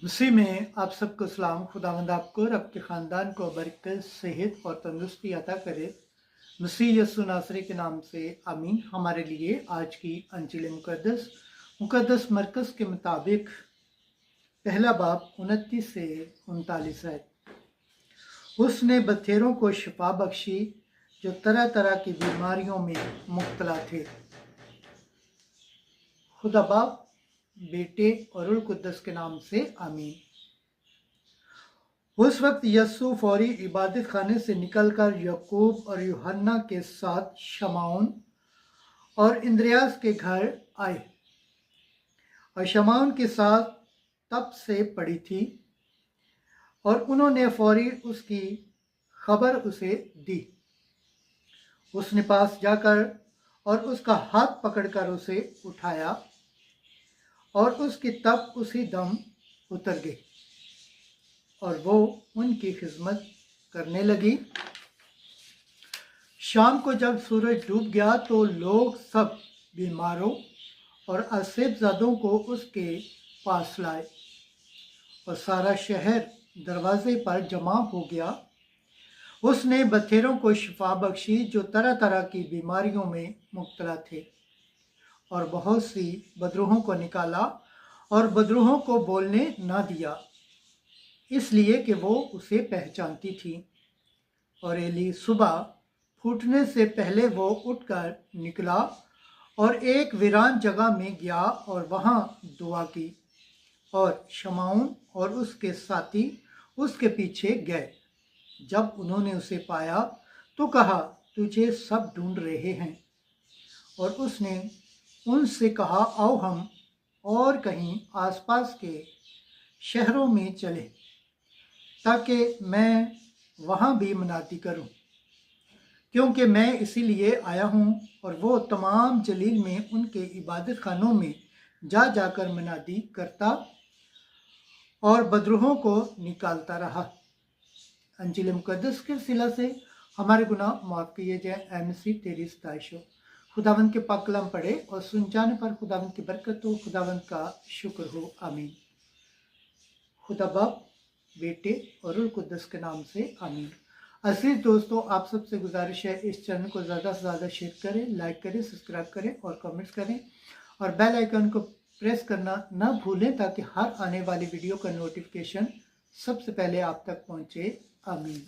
उसी में आप सबको सलाम। खुदावंद आपको और आपके ख़ानदान को बरकत, सेहत और तंदुरुस्ती अता करे। मसीह यस्सु नासरी के नाम से आमीन। हमारे लिए आज की अंजिल मुकद्दस मरकज़ के मुताबिक पहला बाब 29 से 39 है। उसने बथेरों को शिफा बख्शी जो तरह तरह की बीमारियों में मुब्तला थे। खुदा बाप, बेटे और रूह कुद्दस के नाम से आमीन। उस वक्त यस्सु फौरी इबादत खाने से निकलकर याकूब और यूहन्ना के साथ शमाउन और इंद्रियास के घर आए और शमाउन के साथ तब से पड़ी थी और उन्होंने फौरी उसकी खबर उसे दी। उसने पास जाकर और उसका हाथ पकड़कर उसे उठाया और उसकी तप उसी दम उतर गई और वो उनकी खिदमत करने लगी। शाम को जब सूरज डूब गया तो लोग सब बीमारों और असेबजादों को उसके पास लाए और सारा शहर दरवाजे पर जमा हो गया। उसने बथेरों को शिफा बख्शी जो तरह तरह की बीमारियों में मुब्तला थे और बहुत सी बदरूहों को निकाला और बदरूहों को बोलने न दिया, इसलिए कि वो उसे पहचानती थी। और एली सुबह फूटने से पहले वो उठकर निकला और एक वीरान जगह में गया और वहाँ दुआ की और शमाउन और उसके साथी उसके पीछे गए। जब उन्होंने उसे पाया तो कहा, तुझे सब ढूंढ रहे हैं। और उसने उनसे कहा, आओ हम और कहीं आसपास के शहरों में चले ताकि मैं वहाँ भी मनाती करूँ, क्योंकि मैं इसीलिए आया हूँ। और वो तमाम जलील में उनके इबादत खानों में जा जाकर मनादी करता और बदरूहों को निकालता रहा। अंजिल मुकद्दस के सिला से हमारे गुनाह माफ़ किए जाए। ऐ मसीह तेरी सताइश हो। खुदावंद के पाक कलाम पढ़े और सुन जाने पर खुदावंद की बरकत हो, खुदावंद का शुक्र हो। आमीन। खुदा बाप, बेटे और रूह कुद्दस के नाम से आमीन। अजीज दोस्तों, आप सबसे गुजारिश है इस चैनल को ज़्यादा से ज़्यादा शेयर करें, लाइक करें, सब्सक्राइब करें और कमेंट्स करें और बेल आइकन को प्रेस करना ना भूलें ताकि हर आने वाली वीडियो का नोटिफिकेशन सबसे पहले आप तक पहुँचे। आमीन।